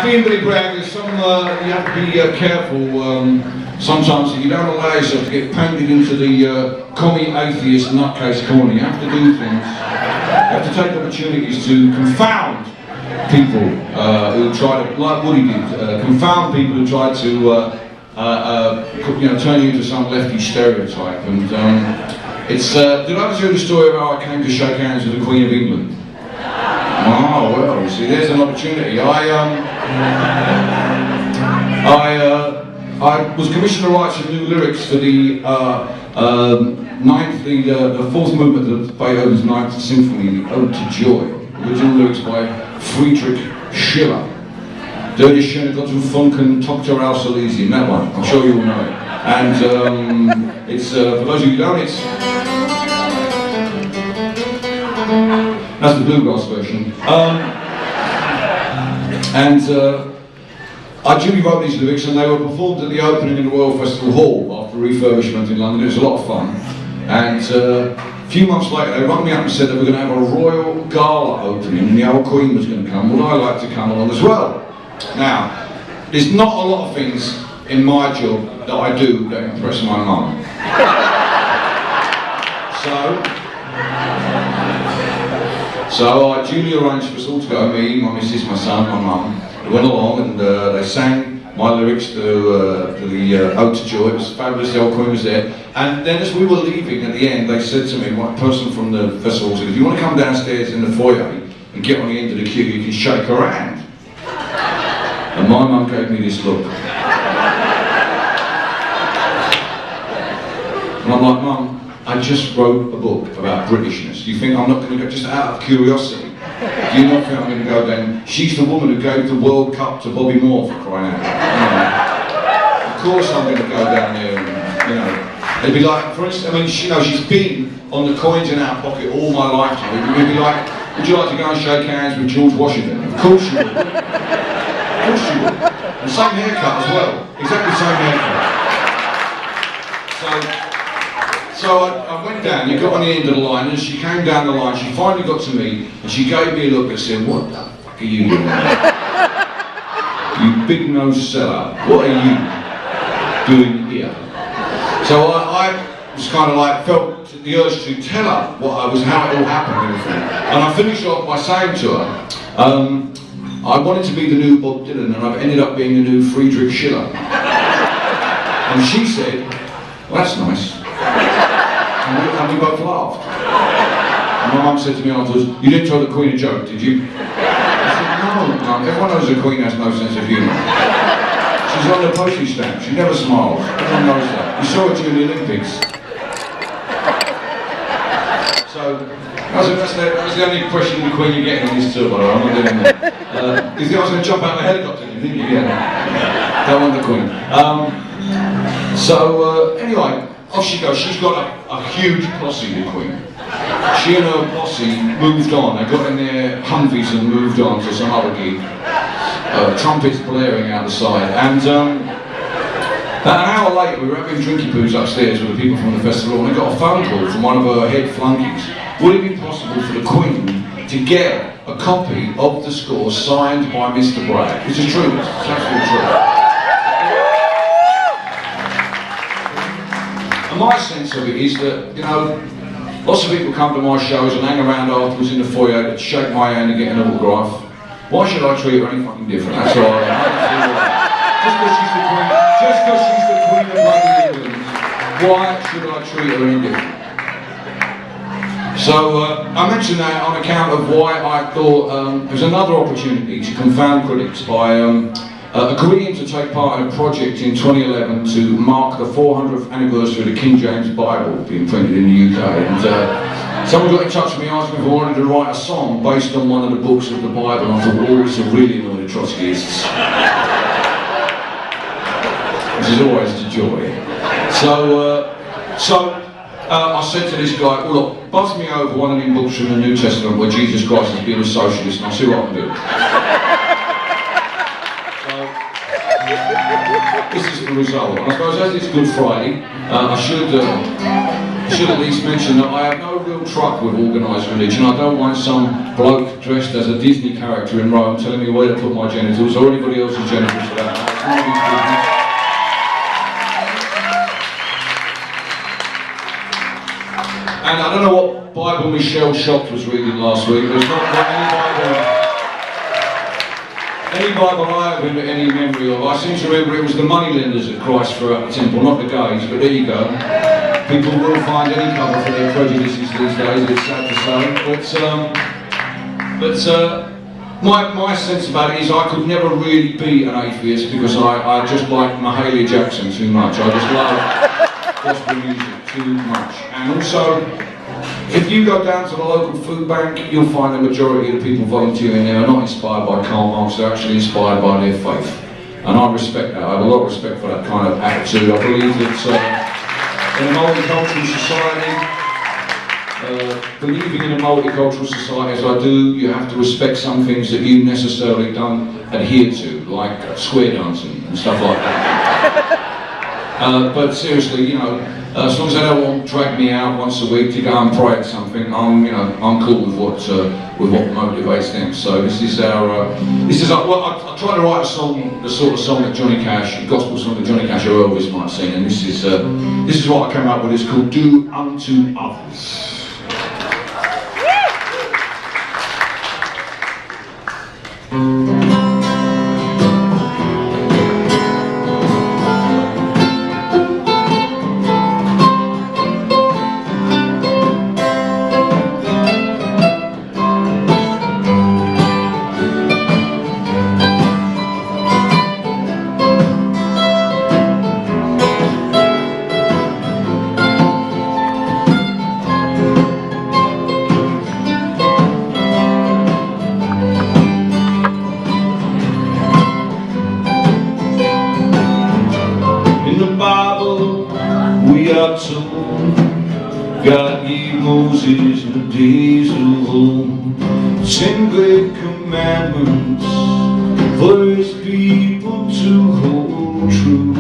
being Billy Bragg, there's some, you have to be careful sometimes that you don't allow yourself to get painted into the commie atheist nutcase corner. You have to do things. You have to take opportunities to confound people who try to, like Woody did, confound people who try to turn you into some lefty stereotype. And it's, did I ever tell you the story of how I came to shake hands with the Queen of England? Oh, well, you see, there's an opportunity. I was commissioned to write some new lyrics for the fourth movement of Beethoven's Ninth Symphony, the Ode to Joy. Original lyrics by Friedrich Schiller. Der ist schöne Gott und Funken, Dr. Al-Salesian, that one. I'm sure you all know it. And it's, for those of you who don't, it's... That's the bluegrass version. I duly wrote these lyrics and they were performed at the opening in the Royal Festival Hall after refurbishment in London. It was a lot of fun. And a few months later they rang me up and said they were going to have a royal gala opening and the old Queen was going to come. Would I like to come along as well? Now, there's not a lot of things in my job that I do that impress my mum. So I duly arranged for us all to go, me, my missus, my son, my mum. We went along and they sang my lyrics to the Ode to Joy. It was fabulous, the old Queen was there. And then as we were leaving at the end, they said to me, one person from the festival said, if you want to come downstairs in the foyer and get on the end of the queue, you can shake her hand. And my mum gave me this look. And I'm like, Mum, I just wrote a book about Britishness. Do you think I'm not going to go, just out of curiosity, do you not think I'm going to go then? She's the woman who gave the World Cup to Bobby Moore, for crying out loud. Of course I'm going to go down there and, they'd be like, for instance, I mean, she's been on the coins in our pocket all my lifetime. We'd be like, would you like to go and shake hands with George Washington? Of course you would. Of course you would. And same haircut as well. Exactly the same haircut. So I went down, you got on the end of the line, and as she came down the line, she finally got to me, and she gave me a look and said, what the fuck are you doing? You big-nosed sellout, what are you doing here? So I was kind of like, felt the urge to tell her how it all happened and everything. And I finished off by saying to her, I wanted to be the new Bob Dylan, and I've ended up being the new Friedrich Schiller. And she said, well, that's nice. And we both laughed. And my mum said to me afterwards, you didn't tell the Queen a joke, did you? I said, no, everyone knows the Queen has no sense of humour. She's on the postage stamp, she never smiles. Everyone knows that. You saw it during the Olympics. So, that was the only question the Queen you're getting on this tour, by the way. I'm not doing that. You think I was going to jump out of a helicopter, you think? Yeah. Don't want the Queen. Anyway, off she goes. She's got a huge posse, the Queen. She and her posse moved on. They got in their Humvees and moved on to some other gig. Trumpets blaring out the side. And about an hour later, we were having drinky poos upstairs with the people from the festival, and I got a phone call from one of her head flunkies. Would it be possible for the Queen to get a copy of the score signed by Mr. Bragg? Which is true. It's absolutely true. And my sense of it is that, lots of people come to my shows and hang around afterwards in the foyer to shake my hand and get an autograph. Why should I treat her any fucking different? That's all I Just because she's the Queen of bloody England, why should I treat her any different? So, I mentioned that on account of why I thought there's another opportunity to confound critics by agreeing to take part in a project in 2011 to mark the 400th anniversary of the King James Bible being printed in the UK. And someone got in touch with me asking if I wanted to write a song based on one of the books of the Bible, and I thought, oh, it's a really annoying Trotskyists. Which is always the joy. So I said to this guy, well look, buzz me over one of them books from the New Testament where Jesus Christ has been a socialist and I'll see what I can do. This is the result. And I suppose as it's Good Friday, I should at least mention that I have no real couldn't truck with organised religion. I don't want some bloke dressed as a Disney character in Rome telling me where to put my genitals, or anybody else's genitals for that. And I don't know what Bible Michelle Shocked was reading last week. There's not any Bible I have any memory of. I seem to remember it was the moneylenders that Christ threw out the temple, not the gays, but there you go. People will find any cover for their prejudices these days, it's sad to say. My sense about it is I could never really be an atheist because I just like Mahalia Jackson too much. I just love gospel music too much. And also, if you go down to the local food bank, you'll find the majority of the people volunteering there are not inspired by Karl Marx, they're actually inspired by their faith. And I respect that, I have a lot of respect for that kind of attitude. I believe that in a multicultural society, believing in a multicultural society as I do, you have to respect some things that you necessarily don't adhere to, like square dancing and stuff like that. But seriously, you know, as long as they don't want to drag me out once a week to go and pray at something, I'm cool with what motivates them. So this is well, I try to write a song, the sort of song that Johnny Cash, a gospel song that Johnny Cash or Elvis might sing, and this is what I came up with. It's called "Do Unto Others." We are told God gave Moses in the days of old 10 great commandments for his people to hold true.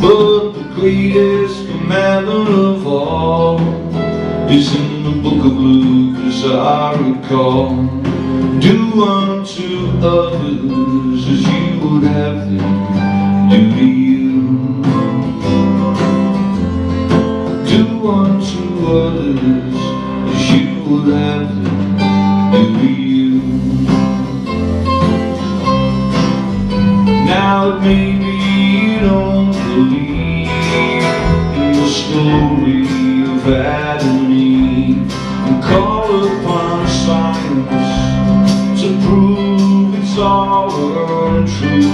But the greatest commandment of all is in the book of Luke, as I recall. Do unto others as you would have them do to you. Do unto others as you would have them do to you. Now maybe you don't believe in the story of Adam and Eve, and call upon science to prove it's all untrue.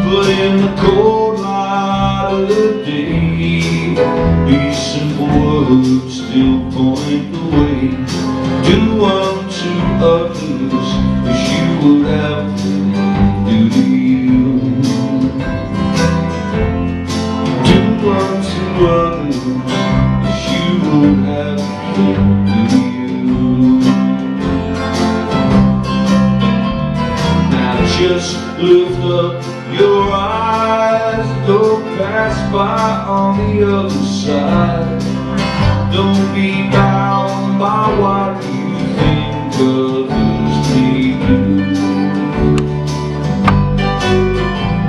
But in the cold light of the day, these simple words still point the way. Do unto others as you would have them do to you. Do unto others as you would have them do to you. Now just lift up your eyes, go pass by on the other side. Don't be bound by what you think others may do.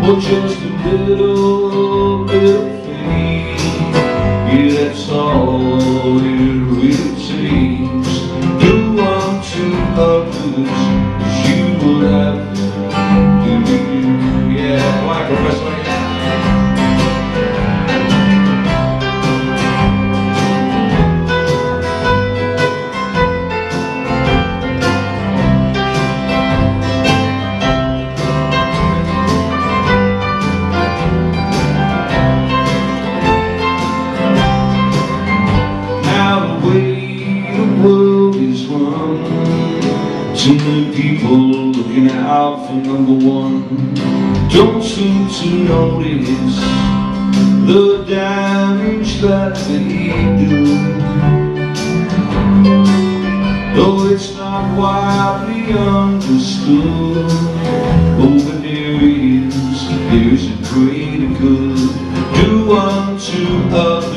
Well, just a little bit of faith, yeah, that's all it really takes. Do unto others as you would have them do to you. Yeah, why, Professor? Now the way the world is run, too many people looking out for number one. Don't seem to notice the damage that they do. Though it's not widely understood, oh, but there is a greater good. Do of